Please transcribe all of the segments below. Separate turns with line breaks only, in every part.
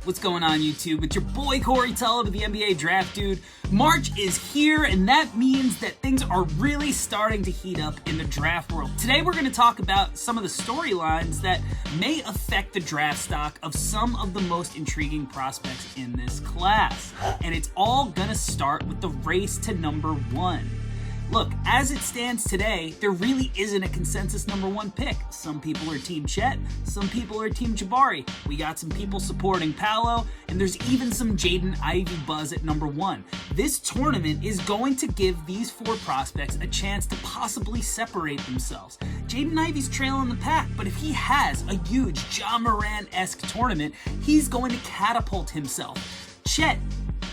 What's going on, YouTube? It's your boy Corey Tulaba, the NBA Draft Dude. March is here, and that means that things are really starting to heat up in the draft world. Today we're going to talk about some of the storylines that may affect the draft stock of some of the most intriguing prospects in this class. And it's all going to start with the race to number one. Look, as it stands today, there really isn't a consensus number one pick. Some people are Team Chet, some people are Team Jabari. We got some people supporting Paolo, and there's even some Jaden Ivey buzz at number one. This tournament is going to give these four prospects a chance to possibly separate themselves. Jaden Ivey's trailing the pack, but if he has a huge Ja Morant-esque tournament, he's going to catapult himself. Chet,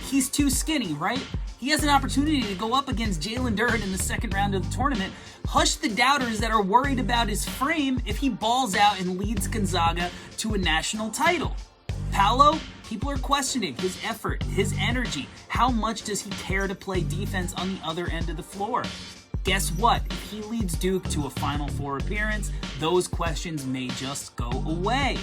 he's too skinny, right? He has an opportunity to go up against Jalen Duren in the second round of the tournament. Hush the doubters that are worried about his frame if he balls out and leads Gonzaga to a national title. Paolo, people are questioning his effort, his energy. How much does he care to play defense on the other end of the floor? Guess what? If he leads Duke to a Final Four appearance, those questions may just go away.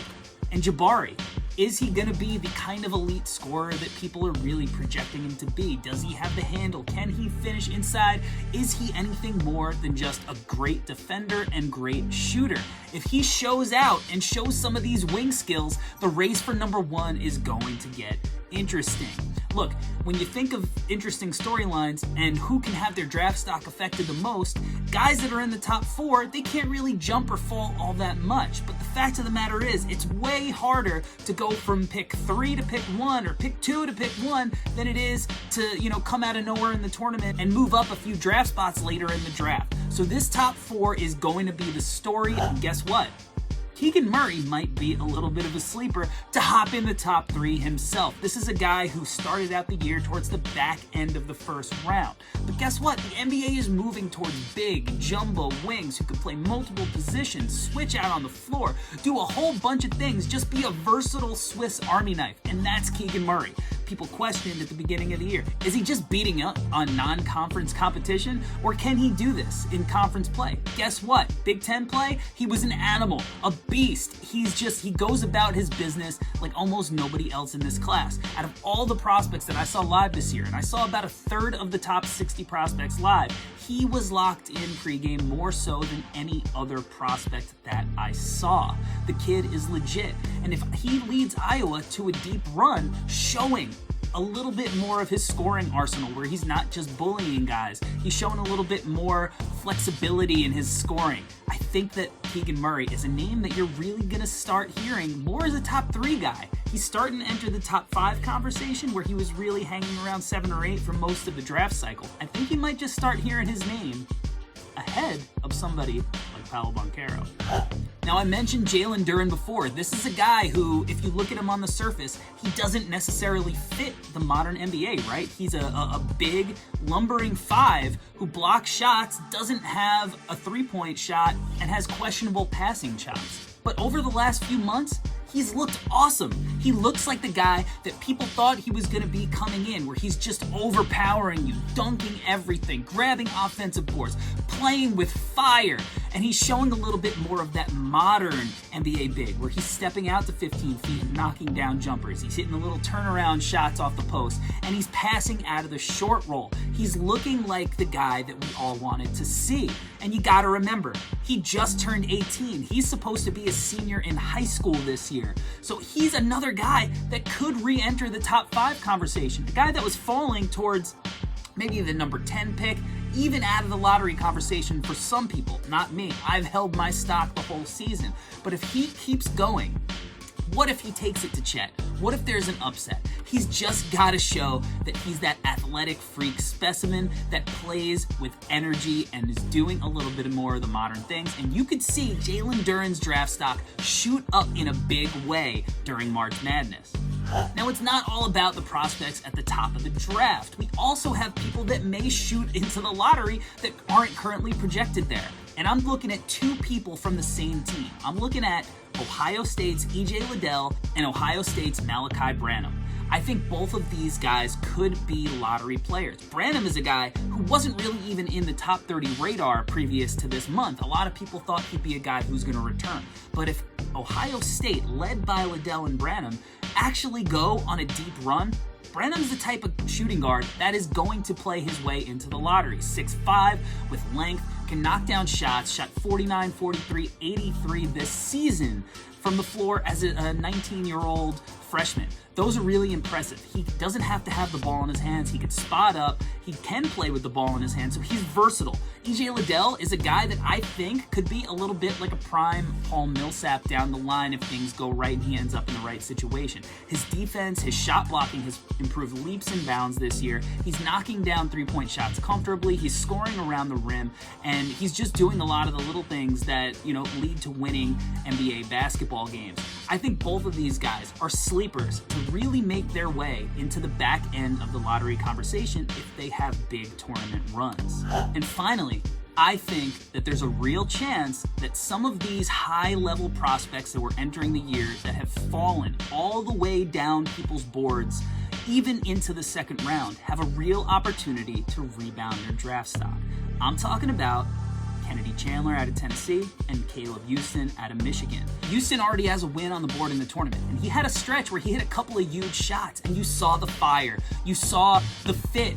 And Jabari, is he going to be the kind of elite scorer that people are really projecting him to be? Does he have the handle? Can he finish inside? Is he anything more than just a great defender and great shooter? If he shows out and shows some of these wing skills, the race for number one is going to get interesting. Look, when you think of interesting storylines and who can have their draft stock affected the most, guys that are in the top four, they can't really jump or fall all that much. But the fact of the matter is, it's way harder to go from pick 3 to pick 1 or pick 2 to pick 1 than it is to, come out of nowhere in the tournament and move up a few draft spots later in the draft. So this top four is going to be the story, and guess what? Keegan Murray might be a little bit of a sleeper to hop in the top 3 himself. This is a guy who started out the year towards the back end of the first round. But guess what? The NBA is moving towards big, jumbo wings who can play multiple positions, switch out on the floor, do a whole bunch of things, just be a versatile Swiss Army knife. And that's Keegan Murray. People questioned at the beginning of the year, is he just beating up on non-conference competition, or can he do this in conference play? Guess what? Big Ten play, he was an animal, a beast. He goes about his business like almost nobody else in this class. Out of all the prospects that I saw live this year, and I saw about a third of the top 60 prospects live, he was locked in pregame more so than any other prospect that I saw. The kid is legit, and if he leads Iowa to a deep run, showing a little bit more of his scoring arsenal where he's not just bullying guys, he's showing a little bit more flexibility in his scoring. I think that Keegan Murray is a name that you're really going to start hearing more as a top 3 guy. He's starting to enter the top 5 conversation where he was really hanging around 7 or 8 for most of the draft cycle. I think you might just start hearing his name ahead of somebody like Paolo Banchero. Now, I mentioned Jalen Duren before. This is a guy who, if you look at him on the surface, he doesn't necessarily fit the modern NBA, right? He's a big, lumbering 5 who blocks shots, doesn't have a three-point shot, and has questionable passing chops. But over the last few months, he's looked awesome. He looks like the guy that people thought he was going to be coming in, where he's just overpowering you, dunking everything, grabbing offensive boards, playing with fire. And he's showing a little bit more of that modern NBA big, where he's stepping out to 15 feet and knocking down jumpers. He's hitting the little turnaround shots off the post, and he's passing out of the short roll. He's looking like the guy that we all wanted to see. And you got to remember, he just turned 18. He's supposed to be a senior in high school this year. So he's another guy that could re-enter the top 5 conversation. A guy that was falling towards maybe the number 10 pick, even out of the lottery conversation for some people, not me. I've held my stock the whole season. But if he keeps going, what if he takes it to Chet? What if there's an upset? He's just got to show that he's that athletic freak specimen that plays with energy and is doing a little bit more of the modern things. And you could see Jalen Duren's draft stock shoot up in a big way during March Madness. Now, it's not all about the prospects at the top of the draft. We also have people that may shoot into the lottery that aren't currently projected there. And I'm looking at 2 people from the same team. I'm looking at Ohio State's E.J. Liddell and Ohio State's Malachi Branham. I think both of these guys could be lottery players. Branham is a guy who wasn't really even in the top 30 radar previous to this month. A lot of people thought he'd be a guy who's going to return. But if Ohio State, led by Liddell and Branham, actually go on a deep run, Branham's the type of shooting guard that is going to play his way into the lottery. 6'5", with length, can knock down shots, shot 49, 43, 83 this season from the floor as a 19-year-old freshman. Those are really impressive. He doesn't have to have the ball in his hands. He can spot up. He can play with the ball in his hands, so he's versatile. E.J. Liddell is a guy that I think could be a little bit like a prime Paul Millsap down the line if things go right and he ends up in the right situation. His defense, his shot blocking has improved leaps and bounds this year. He's knocking down three-point shots comfortably. He's scoring around the rim, and he's just doing a lot of the little things that, lead to winning NBA basketball games. I think both of these guys are sleepers to really make their way into the back end of the lottery conversation if they have big tournament runs. And finally, I think that there's a real chance that some of these high-level prospects that were entering the year that have fallen all the way down people's boards, even into the second round, have a real opportunity to rebound their draft stock. I'm talking about Kennedy Chandler out of Tennessee and Caleb Houston out of Michigan. Houston already has a win on the board in the tournament, and he had a stretch where he hit a couple of huge shots, and you saw the fire. You saw the fit,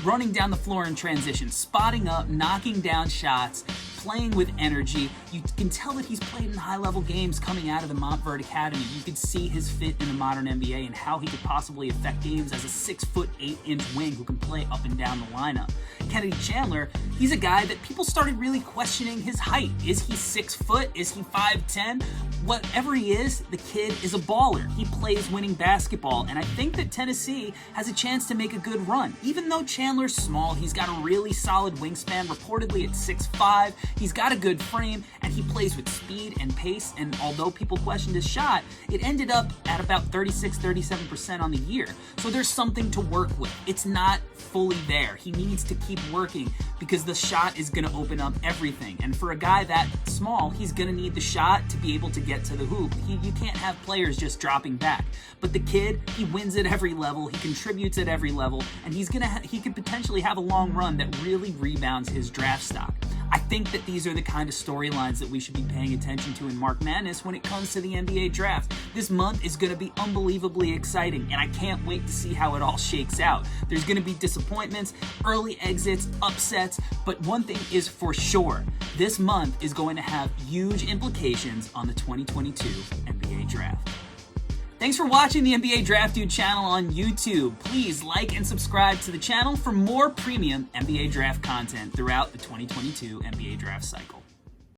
running down the floor in transition, spotting up, knocking down shots, playing with energy. You can tell that he's played in high-level games coming out of the Montverde Academy. You could see his fit in the modern NBA and how he could possibly affect games as a 6'8" wing who can play up and down the lineup. Kennedy Chandler, he's a guy that people started really questioning his height. Is he 6 foot? Is he 5'10"? Whatever he is, the kid is a baller. He plays winning basketball, and I think that Tennessee has a chance to make a good run. Even though Chandler's small, he's got a really solid wingspan, reportedly at 6'5". He's got a good frame, and he plays with speed and pace, and although people questioned his shot, it ended up at about 36-37% on the year. So there's something to work with. It's not fully there. He needs to keep working because the shot is going to open up everything. And for a guy that small, he's going to need the shot to be able to get to the hoop. You can't have players just dropping back. But the kid, he wins at every level, he contributes at every level, and he could potentially have a long run that really rebounds his draft stock. I think that these are the kind of storylines that we should be paying attention to in March Madness when it comes to the NBA draft. This month is going to be unbelievably exciting, and I can't wait to see how it all shakes out. There's going to be disappointments, early exits, upsets, but one thing is for sure, this month is going to have huge implications on the 2022 NBA draft. Thanks for watching the NBA Draft Dude channel on YouTube. Please like and subscribe to the channel for more premium NBA draft content throughout the 2022 NBA draft cycle.